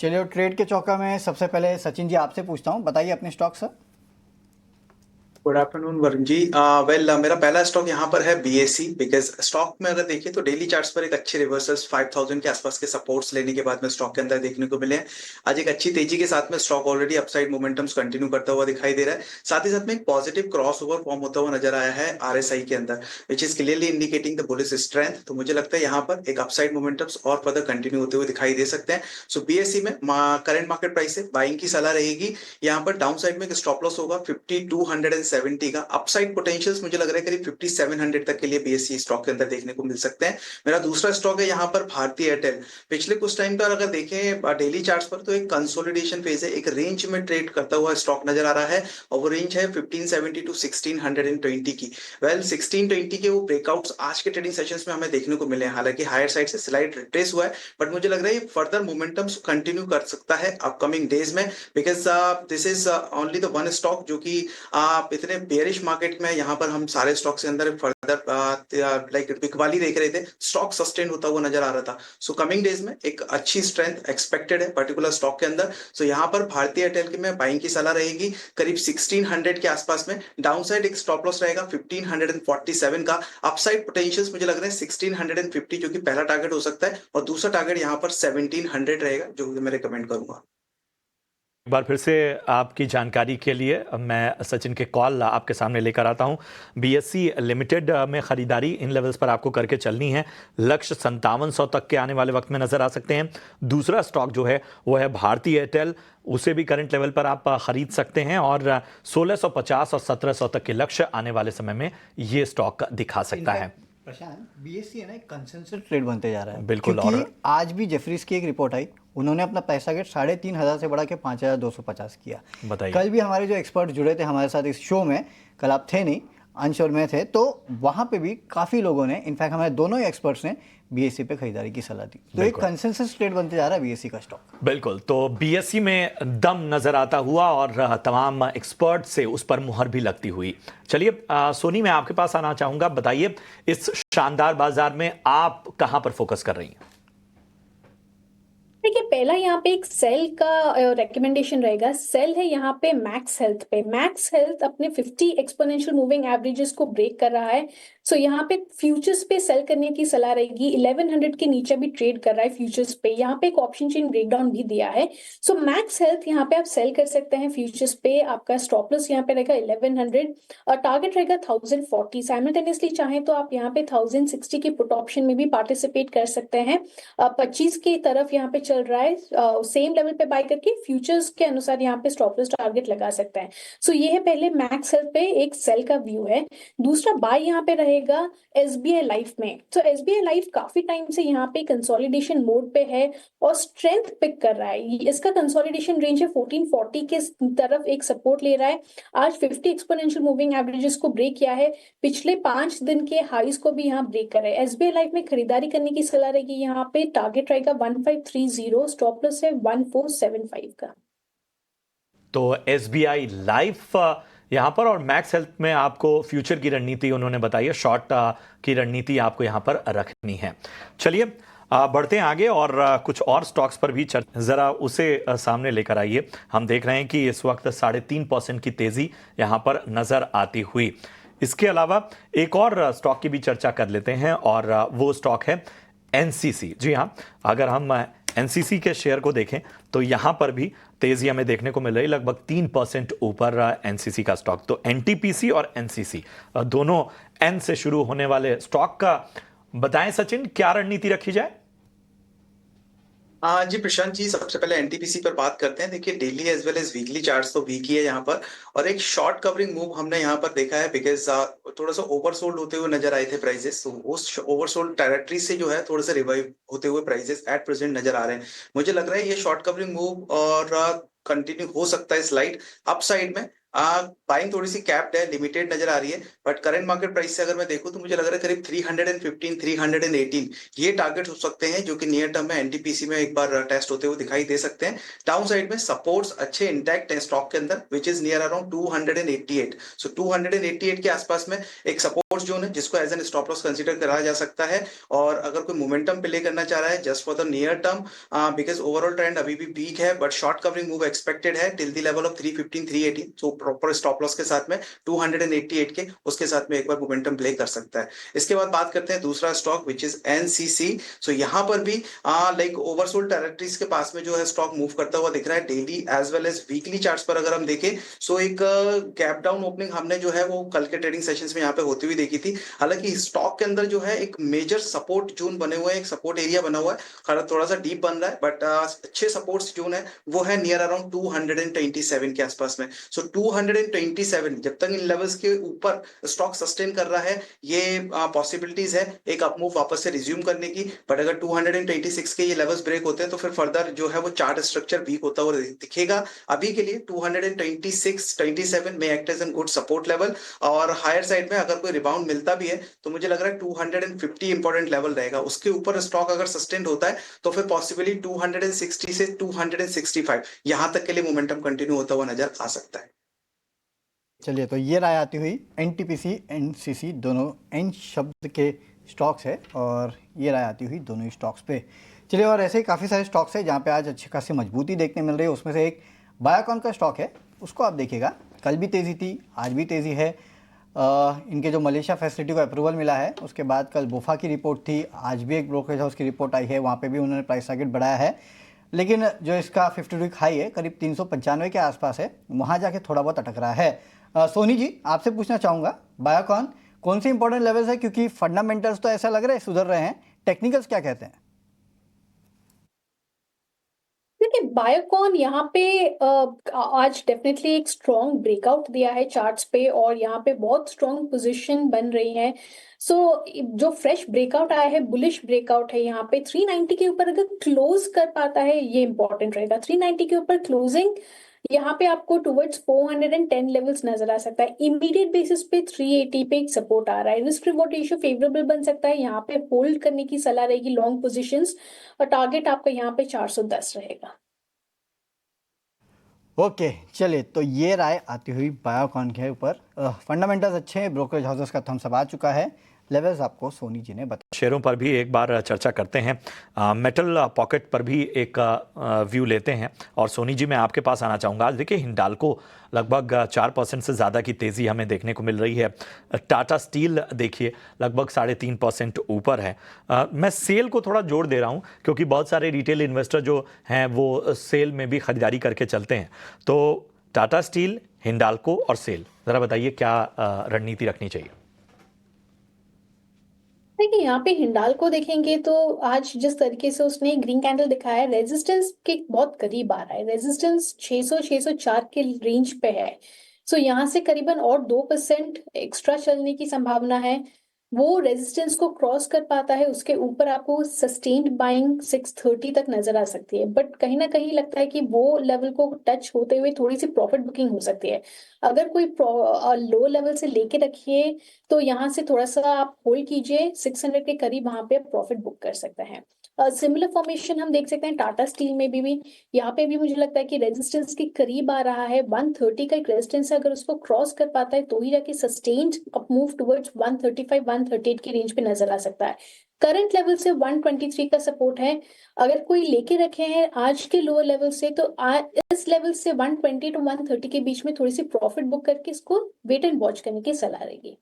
चलिए ट्रेड के चौका में सबसे पहले सचिन जी आपसे पूछता हूँ, बताइए अपने stock sir. Good afternoon Varun ji. मेरा पहला स्टॉक यहाँ पर है बीएससी। बिकॉज स्टॉक में अगर देखिए तो डेली चार्ट्स पर एक अच्छे रिवर्सल्स 5000 के आसपास के सपोर्ट्स लेने के बाद में स्टॉक के अंदर देखने को मिले हैं। आज एक अच्छी तेजी के साथ में stock already upside momentums continue करता हुआ दिखाई दे रहा है। साथ ही साथ में एक पॉजिटिव क्रॉस ओवर फॉर्म होता हुआ नजर आया है आरएसआई के अंदर, which is clearly indicating the bullish strength. तो मुझे लगता है यहाँ पर एक अपसाइड मोमेंटम्स और फर्दर कंटिन्यू होते हुए दिखाई दे सकते हैं। सो बीएससी में करंट मार्केट प्राइस से बाइंग की सलाह रहेगी। यहाँ पर डाउन साइड में एक स्टॉप लॉस होगा 5270 का। अपसाइड पोटेंशियल्स मुझे लग रहा है करीब 5700 तक के लिए बीएससी स्टॉक के अंदर देखने को मिल सकते हैं। मेरा दूसरा स्टॉक है यहाँ पर भारतीय एयरटेल। पिछले कुछ टाइम पर अगर देखें डेली चार्ट्स पर तो एक कंसोलिडेशन फेज है, एक रेंज में ट्रेड करता हुआ स्टॉक नजर आ रहा है और वो रेंज है 1570 टू 1620 की। 1620 के वो ब्रेकआउट्स आज के ट्रेडिंग सेशंस में हमें देखने को मिले हैं। हालांकि हायर साइड से स्लाइड रिट्रेस हुआ है, बट मुझे लग रहा है ये फर्दर मोमेंटम्स कंटिन्यू कर सकता है अपकमिंग डेज में। Because this is only the one stock जो कि इतने बेयरिश मार्केट में यहाँ पर हम सारे स्टॉक्स के अंदर फर्दर लाइक बिकवाली देख रहे थे, स्टॉक सस्टेन होता हुआ नजर आ रहा था। सो कमिंग डेज में एक अच्छी स्ट्रेंथ एक्सपेक्टेड है पर्टिकुलर स्टॉक के अंदर। सो यहाँ पर भारतीय एयरटेल की में बाइंग की सलाह रहेगी करीब 1600 के आसपास में। डाउन साइड एक स्टॉप लॉस रहेगा 1547 का। अपसाइड पोटेंशियल्स मुझे लग रहा है 1650 जो कि पहला टारगेट हो सकता है, और दूसरा टारगेट यहाँ पर 1700 रहेगा जो मैं रिकमेंड करूंगा। एक बार फिर से आपकी जानकारी के लिए मैं सचिन के कॉल आपके सामने लेकर आता हूं। बीएससी लिमिटेड में खरीदारी इन लेवल्स पर आपको करके चलनी है। लक्ष्य 5700 तक के आने वाले वक्त में नजर आ सकते हैं। दूसरा स्टॉक जो है वो है भारतीय एयरटेल, उसे भी करंट लेवल पर आप खरीद सकते हैं और 1650 और 1700 तक के लक्ष्य आने वाले समय में ये स्टॉक दिखा सकता है। प्रशांत, बीएससी है ना एक कंसेंसस ट्रेड बनते जा रहा है बिल्कुल। क्योंकि और आज भी जेफरीज की एक रिपोर्ट आई, उन्होंने अपना पैसा गेट 3500 से बढ़ा के 5250 किया। बताइए। कल भी हमारे जो एक्सपर्ट जुड़े थे हमारे साथ इस शो में, कल आप थे नहीं, अंश और मैं थे, तो वहां पे भी काफी लोगों ने, इनफैक्ट हमारे दोनों ही एक्सपर्ट्स ने बीएससी पे खरीदारी की सलाह दी। तो एक कंसेंसस ट्रेड बनते जा रहा है बीएससी का स्टॉक। बिल्कुल। तो बीएससी में दम नजर आता हुआ और तमाम एक्सपर्ट से उस पर मुहर भी लगती हुई। चलिए सोनी, मैं आपके पास आना चाहूंगा। बताइए इस शानदार बाजार में आप कहां पर फोकस कर रही हैं? देखिए, पहला यहाँ पे एक सेल का रेकमेंडेशन रहेगा। सेल है यहाँ पे मैक्स हेल्थ पे। मैक्स हेल्थ अपने 50 एक्सपोनेंशियल मूविंग एवरेजेस को ब्रेक कर रहा है। सो यहाँ पे फ्यूचर्स पे सेल करने की सलाह रहेगी। 1100 के नीचे भी ट्रेड कर रहा है फ्यूचर्स पे। यहाँ पे एक ऑप्शन चेन ब्रेकडाउन भी दिया है। सो मैक्स हेल्थ यहाँ पे आप सेल कर सकते हैं फ्यूचर्स पे। आपका स्टॉप लॉस यहाँ पे रहेगा 1100 और टारगेट रहेगा 1040। साइमल्टेनियसली चाहें तो आप यहाँ पे 1060 के पुट ऑप्शन में भी पार्टिसिपेट कर सकते हैं। 25 की तरफ यहाँ पे चल रहा है, सेम लेवल पे बाय करके फ्यूचर्स के अनुसार यहाँ पे स्टॉप लॉस टारगेट लगा सकते हैं। सो ये है पहले मैक्स हेल्थ पे एक सेल का व्यू है। दूसरा बाय यहाँ पे रहेगा एसबीआई लाइफ में। तो एसबीआई लाइफ काफी टाइम से यहाँ पे कंसोलिडेशन मोड पे है और स्ट्रेंथ पिक कर रहा है। इसका कंसोलिडेशन रेंज है 1440 के तरफ एक सपोर्ट ले रहा है। आज 50 एक्सपोनेंशियल मूविंग एवरेजेस को ब्रेक किया है। पिछले 5 दिन के हाईज को भी यहाँ ब्रेक कर रहा है। एसबीआई लाइफ में खरीदारी करने की सलाह रहेगी। यहाँ पे टारगेट रहेगा 1530, स्टॉप लॉस है 1475 का। तो एसबीआई लाइफ यहाँ पर और मैक्स हेल्थ में आपको फ्यूचर की रणनीति उन्होंने बताई है, शॉर्ट की रणनीति आपको यहाँ पर रखनी है। चलिए बढ़ते हैं आगे और कुछ और स्टॉक्स पर भी जरा उसे सामने लेकर आइए। हम देख रहे हैं कि इस वक्त 3.5% की तेजी यहाँ पर नजर आती हुई। इसके अलावा एक और स्टॉक की भी चर्चा कर लेते हैं और वो स्टॉक है एनसीसी। जी हाँ, अगर हम एनसीसी के शेयर को देखें तो यहां पर भी तेजी हमें देखने को मिल रही, लगभग 3% ऊपर एनसीसी का स्टॉक। तो एनटीपीसी और एनसीसी दोनों एन से शुरू होने वाले स्टॉक का बताएं सचिन, क्या रणनीति रखी जाए? जी प्रशांत जी, सबसे पहले एनटीपीसी पर बात करते हैं। देखिए daily as well as weekly charts तो वीक ही है यहाँ पर, और एक शॉर्ट कवरिंग मूव हमने यहाँ पर देखा है बिकॉज थोड़ा सा ओवरसोल्ड होते हुए नजर आए थे प्राइजेस। तो उस ओवरसोल्ड टेरिटरी से जो है थोड़ा सा रिवाइव होते हुए प्राइजेस एट प्रेजेंट नजर आ रहे हैं। मुझे लग रहा है ये शॉर्ट कवरिंग मूव और कंटिन्यू हो सकता है स्लाइड अपसाइड में। बाइंग थोड़ी सी कैप्ड है, लिमिटेड नजर आ रही है, बट करंट मार्केट प्राइस से अगर मैं देखूं तो मुझे लग रहा है करीब 315 318 ये टारगेट हो सकते हैं जो कि नियर टर्म में एनटीपीसी में एक बार टेस्ट होते हुए दिखाई दे सकते हैं। डाउन साइड में सपोर्ट्स अच्छे इंटैक्ट हैं स्टॉक के अंदर, विच इज नियर अराउंड 288। सो 288 के आसपास में एक सपोर्ट सपोर्ट जोन है जिसको as an stop loss consider करा जा सकता है। और अगर कोई मोमेंटम प्ले करना चाह रहा है just for the near term, because overall trend अभी भी वीक है, but short covering move expected है till the level of 315 318, so proper stop loss के साथ में 288 के उसके साथ में एक बार मोमेंटम प्ले कर सकता है। इसके बाद बात करते हैं दूसरा स्टॉक विच इज एनसीसी। सो यहाँ पर भी लाइक ओवरसोल्ड टेरिटरीज के पास में जो है स्टॉक मूव करता हुआ दिख रहा है daily as well as weekly charts पर अगर हम देखें। सो एक गैप डाउन ओपनिंग हमने जो है वो कल के ट्रेडिंग सेशंस में यहाँ पे होती हुई देखी थी। हालांकि स्टॉक के अंदर जो है एक मेजर सपोर्ट जोन बने हुए हैं, एक सपोर्ट एरिया बना हुआ है, थोड़ा सा डीप बन रहा है, बट अच्छे सपोर्ट्स जोन है वो है नियर अराउंड 227 के आसपास में। सो 227 जब तक इन लेवल्स के ऊपर स्टॉक सस्टेन कर रहा है, ये पॉसिबिलिटीज है एक अप मूव वापस से रिज्यूम करने की। बट अगर 226 के ये लेवल्स ब्रेक होते हैं तो फिर फर्दर जो है वो चार्ट स्ट्रक्चर वीक होता हुआ दिखेगा। अभी के लिए 226 27 में act as an good support level, और हायर साइड में अगर कोई रिबाउंड मिलता भी है तो मुझे लग रहा है 250 इंपॉर्टेंट लेवल रहेगा। उसके ऊपर स्टॉक अगर सस्टेन होता है तो फिर पॉसिबली 260 से 265 यहां तक के लिए मोमेंटम कंटिन्यू होता हुआ नजर आ सकता है। चलिए, तो ये राय आती हुई एनटीपीसी एनसीसी दोनों एन शब्द के स्टॉक्स है, और ये राय आती हुई दोनों ही स्टॉक्स पे। चलिए, और ऐसे ही काफ़ी सारे स्टॉक्स है जहाँ पे आज अच्छी खासी मजबूती देखने मिल रही है। उसमें से एक बायोकॉन का स्टॉक है, उसको आप देखिएगा, कल भी तेज़ी थी, आज भी तेज़ी है। इनके जो मलेशिया फैसिलिटी को अप्रूवल मिला है, उसके बाद कल बुफा की रिपोर्ट थी, आज भी एक ब्रोकरेज हाउस की रिपोर्ट आई है, वहाँ पे भी उन्होंने प्राइस टारगेट बढ़ाया है। लेकिन जो इसका 50 वीक हाई है करीब 395 के आसपास है, वहाँ जाके थोड़ा बहुत अटक रहा है। सोनी जी, आपसे पूछना चाहूँगा, बायोकॉन कौन सी इंपॉर्टेंट लेवल्स है, क्योंकि फंडामेंटल्स तो ऐसा लग रहा है सुधर रहे हैं, टेक्निकल्स क्या कहते हैं? देखिए, बायोकॉन यहाँ पे आज डेफिनेटली एक स्ट्रॉन्ग ब्रेकआउट दिया है चार्ट्स पे, और यहाँ पे बहुत स्ट्रॉन्ग पोजीशन बन रही है। सो जो फ्रेश ब्रेकआउट आया है, बुलिश ब्रेकआउट है, यहाँ पे 390 के ऊपर अगर क्लोज कर पाता है ये इंपॉर्टेंट रहेगा। 390 के ऊपर क्लोजिंग यहाँ पे आपको टुवर्ड्स 410 लेवल्स नजर आ सकता है। इमीडिएट बेसिस पे 380 पे एक सपोर्ट आ रहा है, रिस्क रिवॉर्ड रेशियो फेवरेबल बन सकता है, यहाँ पे होल्ड करने की सलाह रहेगी लॉन्ग पोजीशंस, और टारगेट आपका यहाँ पे 410 रहेगा। ओके, चलिए, तो ये राय आती हुई बायोकॉन के ऊपर। फंडामेंटल्स अच्छे हैं, ब्रोकरेज हाउसेस का थम्स अप आ चुका है, लेवल्स आपको सोनी जी ने बताया। शेयरों पर भी एक बार चर्चा करते हैं। मेटल पॉकेट पर भी एक व्यू लेते हैं, और सोनी जी मैं आपके पास आना चाहूँगा। आज देखिए, हिंडाल्को लगभग 4% से ज़्यादा की तेज़ी हमें देखने को मिल रही है। टाटा स्टील देखिए लगभग 3.5% ऊपर है। मैं सेल को थोड़ा जोड़ दे रहा हूँ क्योंकि बहुत सारे रिटेल इन्वेस्टर जो हैं वो सेल में भी ख़रीदारी करके चलते हैं। तो टाटा स्टील, हिंडाल्को और सेल, ज़रा बताइए क्या रणनीति रखनी चाहिए? देखिए, यहाँ पे हिंडाल्को देखेंगे तो आज जिस तरीके से उसने ग्रीन कैंडल दिखाया है, रेजिस्टेंस के बहुत करीब आ रहा है। रेजिस्टेंस 600 604 के रेंज पे है। सो यहाँ से करीबन और 2% एक्स्ट्रा चलने की संभावना है। वो रेजिस्टेंस को क्रॉस कर पाता है, उसके ऊपर आपको सस्टेन्ड बाइंग 630 तक नजर आ सकती है। बट कहीं ना कहीं लगता है कि वो लेवल को टच होते हुए थोड़ी सी प्रॉफिट बुकिंग हो सकती है। अगर कोई लो लेवल से लेके रखिए तो यहाँ से थोड़ा सा आप होल्ड कीजिए, 600 के करीब वहां पे प्रॉफिट बुक कर सकते हैं। सिमिलर फॉर्मेशन हम देख सकते हैं टाटा स्टील में भी यहाँ पे भी मुझे लगता है कि रेजिस्टेंस के करीब आ रहा है। 130 का एक रेजिस्टेंस है, अगर उसको क्रॉस कर पाता है तो ही जाके सस्टेन्ड अप मूव टुवर्ड्स 135 138 की रेंज पे नजर आ सकता है। करंट लेवल से 123 का सपोर्ट है। अगर कोई लेके रखे हैं आज के लोअर लेवल से तो इस लेवल से 120 टू 130 के बीच में थोड़ी सी प्रॉफिट बुक करके इसको वेट एंड वॉच करने की सलाह रहेगी।